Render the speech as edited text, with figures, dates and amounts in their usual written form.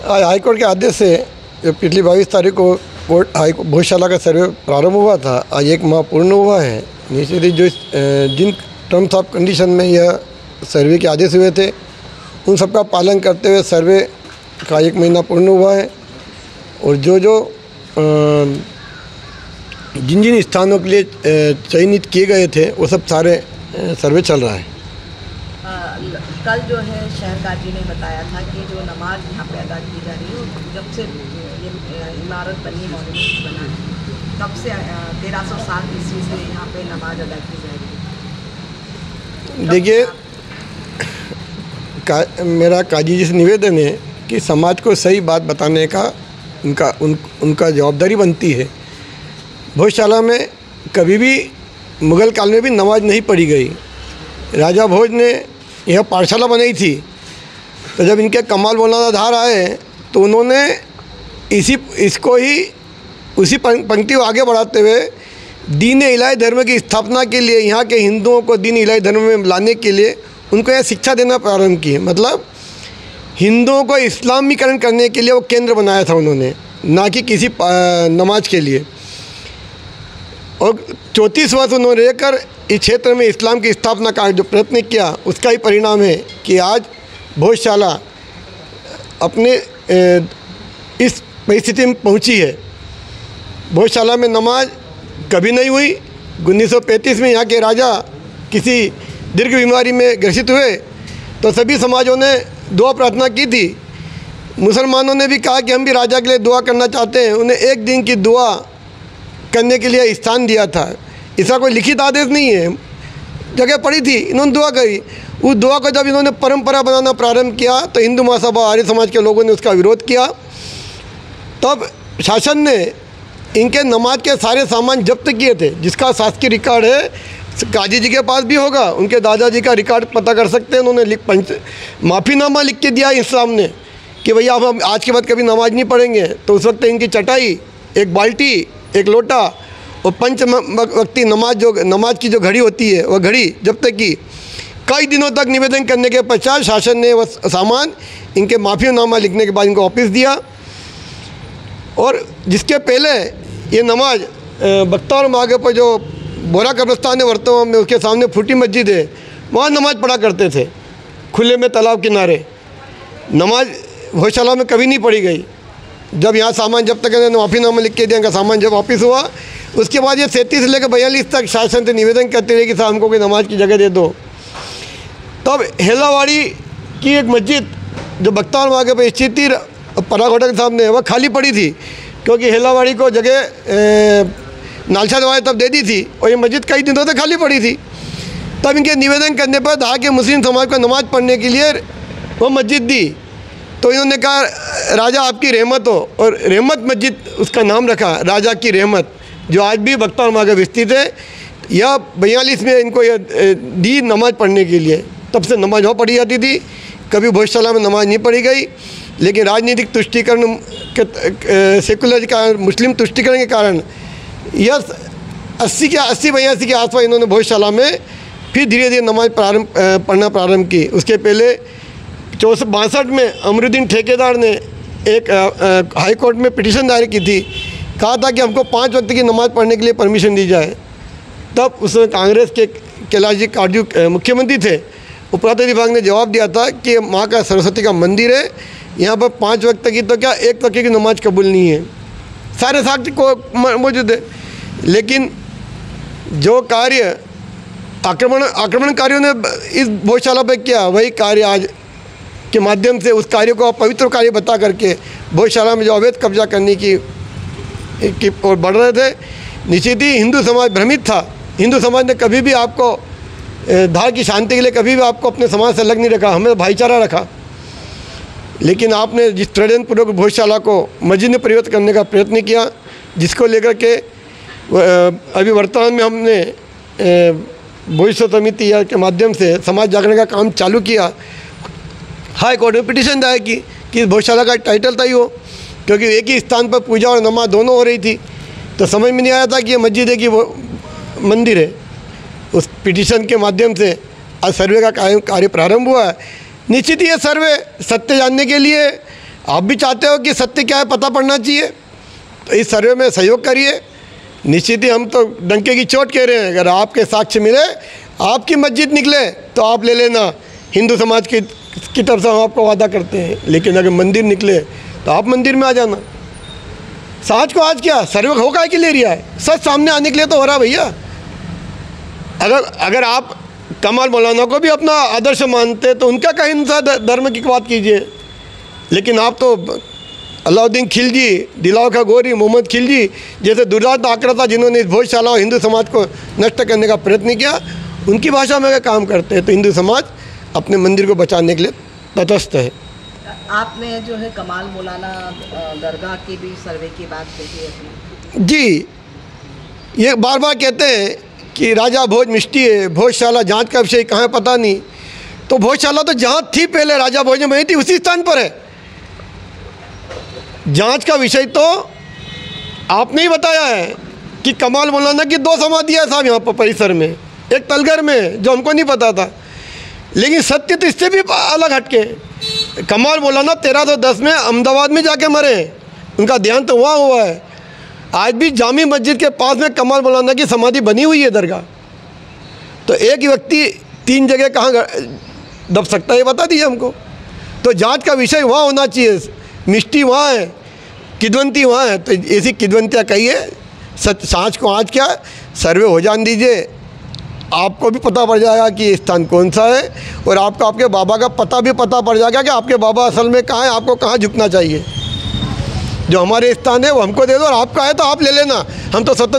आज हाईकोर्ट के आदेश से जो पिछली 22 तारीख को भोजशाला का सर्वे प्रारंभ हुआ था, आज 1 माह पूर्ण हुआ है। निश्चित ही जो जिन टर्म्स ऑफ कंडीशन में यह सर्वे के आदेश हुए थे उन सबका पालन करते हुए सर्वे का 1 महीना पूर्ण हुआ है और जो जिन जिन स्थानों के लिए चयनित किए गए थे वो सब सारे सर्वे चल रहा है। कल जो है शहर काजी ने बताया था कि जो नमाज यहाँ पे अदा की जा रही है, जब से ये इमारत बनी, मॉन्यूमेंट बना है, तब से 1307 ईस्वी से यहाँ पे नमाज अदा की जा रही है। देखिए, मेरा काजी जी से निवेदन है कि समाज को सही बात बताने का उनका जवाबदारी बनती है। भोजशाला में कभी भी मुग़ल काल में भी नमाज नहीं पढ़ी गई। राजा भोज ने यह पाठशाला बनाई थी, तो जब इनके कमाल मौलाना धार आए तो उन्होंने इसको ही उसी पंक्ति को आगे बढ़ाते हुए दीन इलाही धर्म की स्थापना के लिए, यहाँ के हिंदुओं को दीन इलाही धर्म में लाने के लिए उनको यह शिक्षा देना प्रारंभ की। मतलब हिंदुओं को इस्लामीकरण करने के लिए वो केंद्र बनाया था उन्होंने, ना कि किसी नमाज के लिए। और 34 वर्ष उन्होंने रहकर इस क्षेत्र में इस्लाम की स्थापना का जो प्रयत्न किया, उसका ही परिणाम है कि आज भोजशाला अपने इस परिस्थिति में पहुंची है। भोजशाला में नमाज कभी नहीं हुई। 1935 में यहाँ के राजा किसी दीर्घ बीमारी में ग्रसित हुए तो सभी समाजों ने दुआ प्रार्थना की थी। मुसलमानों ने भी कहा कि हम भी राजा के लिए दुआ करना चाहते हैं। उन्हें 1 दिन की दुआ करने के लिए स्थान दिया था। इसका कोई लिखित आदेश नहीं है, जगह पड़ी थी, इन्होंने दुआ करी। उस दुआ को जब इन्होंने परंपरा बनाना प्रारंभ किया तो हिंदू महासभा आर्य समाज के लोगों ने उसका विरोध किया। तब शासन ने इनके नमाज के सारे सामान जब्त किए थे, जिसका शासकीय रिकॉर्ड है, काजी जी के पास भी होगा। उनके दादाजी का रिकॉर्ड पता कर सकते हैं। उन्होंने माफ़ीनामा लिख के दिया इस्लाम ने कि भैया हम आज के बाद कभी नमाज नहीं पढ़ेंगे। तो उस वक्त इनकी चटाई, एक बाल्टी, एक लोटा और 5 वक्ती नमाज की जो घड़ी होती है, वह घड़ी जब तक की कई दिनों तक निवेदन करने के पश्चात शासन ने वह सामान इनके माफ़ीनामा लिखने के बाद इनको वापस दिया। और जिसके पहले ये नमाज बख्तावर मार्ग पर जो बोरा कब्रिस्तान है वर्तमान में, उसके सामने फूटी मस्जिद है, वहाँ नमाज पढ़ा करते थे खुले में तालाब किनारे। नमाज भोजशाला में कभी नहीं पढ़ी गई। जब यहाँ सामान जब तक माफ़ीनामा लिख के दिया, इनका सामान जब वापस हुआ, उसके बाद ये 37 से लेकर 42 तक शासन से निवेदन करते रहे कि साहब हमको कोई नमाज की जगह दे दो। तब हेलावाड़ी की एक मस्जिद जो बख्तावर मार्ग पर स्थित थी, पराग होटल के सामने, वह खाली पड़ी थी क्योंकि हेलावाड़ी को जगह नालसा दवाई तब दे दी थी और ये मस्जिद कई दिनों तक खाली पड़ी थी। तब इनके निवेदन करने पर कहा कि मुस्लिम समाज को नमाज पढ़ने के लिए वो मस्जिद दी। तो इन्होंने कहा राजा आपकी रहमत हो, और रहमत मस्जिद उसका नाम रखा, राजा की रहमत, जो आज भी बख्तावर मार्ग में स्थित है। यह 42 में इनको यह दी नमाज पढ़ने के लिए। तब से नमाज वहाँ पढ़ी जाती थी, कभी भोजशाला में नमाज नहीं पढ़ी गई। लेकिन राजनीतिक तुष्टीकरण के सेकुलर का मुस्लिम तुष्टीकरण के कारण यह 80-82 के आसपास इन्होंने भोजशाला में फिर धीरे धीरे नमाज पढ़ना प्रारंभ की। उसके पहले 62 में अमरुद्दीन ठेकेदार ने एक हाई कोर्ट में पिटीशन दायर की थी, कहा था कि हमको 5 वक्त की नमाज पढ़ने के लिए परमिशन दी जाए। तब उसमें कांग्रेस के कैलाश जी काटजू मुख्यमंत्री थे। पुरातत्व विभाग ने जवाब दिया था कि माँ का सरस्वती का मंदिर है, यहाँ पर 5 वक्त की तो क्या 1 वक्त की नमाज कबूल नहीं है। सारे साक्ष्य को मौजूद है। लेकिन जो कार्य आक्रमणकारियों ने इस भोजशाला पर किया, वही कार्य आज के माध्यम से उस कार्य को पवित्र कार्य बता करके भोजशाला में जो अवैध कब्जा करने की ओर बढ़ रहे थे। निश्चित ही हिंदू समाज भ्रमित था। हिंदू समाज ने कभी भी आपको धार की शांति के लिए कभी भी आपको अपने समाज से अलग नहीं रखा, हमें भाईचारा रखा। लेकिन आपने जिस षड्यंत्रपूर्वक भोजशाला को मस्जिद में परिवर्तित करने का प्रयत्न किया, जिसको लेकर के अभी वर्तमान में हमने भोजशाला समिति के माध्यम से समाज जागरण का काम चालू किया। हाई कोर्ट में पिटीशन दायर की कि भोजशाला का टाइटल था ही हो, क्योंकि एक ही स्थान पर पूजा और नमाज दोनों हो रही थी। तो समझ में नहीं आया था कि ये मस्जिद है कि वो मंदिर है। उस पिटीशन के माध्यम से आज सर्वे का कार्य प्रारंभ हुआ है। निश्चित ही ये सर्वे सत्य जानने के लिए आप भी चाहते हो कि सत्य क्या है पता पड़ना चाहिए, तो इस सर्वे में सहयोग करिए। निश्चित ही हम तो डंके की चोट कह रहे हैं, अगर आपके साक्ष्य मिले, आपकी मस्जिद निकले तो आप ले लेना, हिंदू समाज की तरफ से हम आपको वादा करते हैं। लेकिन अगर मंदिर निकले तो आप मंदिर में आ जाना। साँच को आज क्या सर्वे हो काय के ले रहा है, सच सामने आने के लिए तो हो रहा भैया। अगर आप कमाल मौलाना को भी अपना आदर्श मानते तो उनका कहीं हिंसा धर्म की बात कीजिए, लेकिन आप तो अलाउद्दीन खिलजी, दिलावर खां गोरी, मोहम्मद खिलजी जैसे दुर्दांत आक्रांता जिन्होंने इस भोजशाला और हिंदू समाज को नष्ट करने का प्रयत्न किया, उनकी भाषा में अगर काम करते हैं तो हिंदू समाज अपने मंदिर को बचाने के लिए तटस्थ है। आपने जो है कमाल मौलाना दरगाह की भी सर्वे की बात कही है जी, ये बार बार कहते हैं कि राजा भोज मिष्टी है, भोजशाला जांच का विषय कहाँ है पता नहीं। तो भोजशाला तो जहाँ थी पहले राजा भोज में वहीं थी, उसी स्थान पर है। जांच का विषय तो आपने ही बताया है कि कमाल मौलाना की 2 समाधियाँ साहब यहाँ पर परिसर में, एक तलगर में जो हमको नहीं पता था। लेकिन सत्य तो इससे भी अलग हटके, कमाल मौलाना 1310 में अहमदाबाद में जाके मरे, उनका देहांत तो वहाँ हुआ है। आज भी जामी मस्जिद के पास में कमाल मौलाना की समाधि बनी हुई है दरगाह। तो एक व्यक्ति 3 जगह कहाँ दब सकता है ये बता दीजिए हमको। तो जांच का विषय वहाँ होना चाहिए, मिष्टी वहाँ है, किदवंती वहाँ है, तो ऐसी किदवंतियाँ कहिए। साँच को आज क्या सर्वे हो जान दीजिए, आपको भी पता पड़ जाएगा कि ये स्थान कौन सा है, और आपको आपके बाबा का पता भी पता पड़ जाएगा कि आपके बाबा असल में कहाँ है, आपको कहाँ झुकना चाहिए। जो हमारे स्थान है वो हमको दे दो, और आपका है तो आप ले लेना, हम तो स्वतंत्र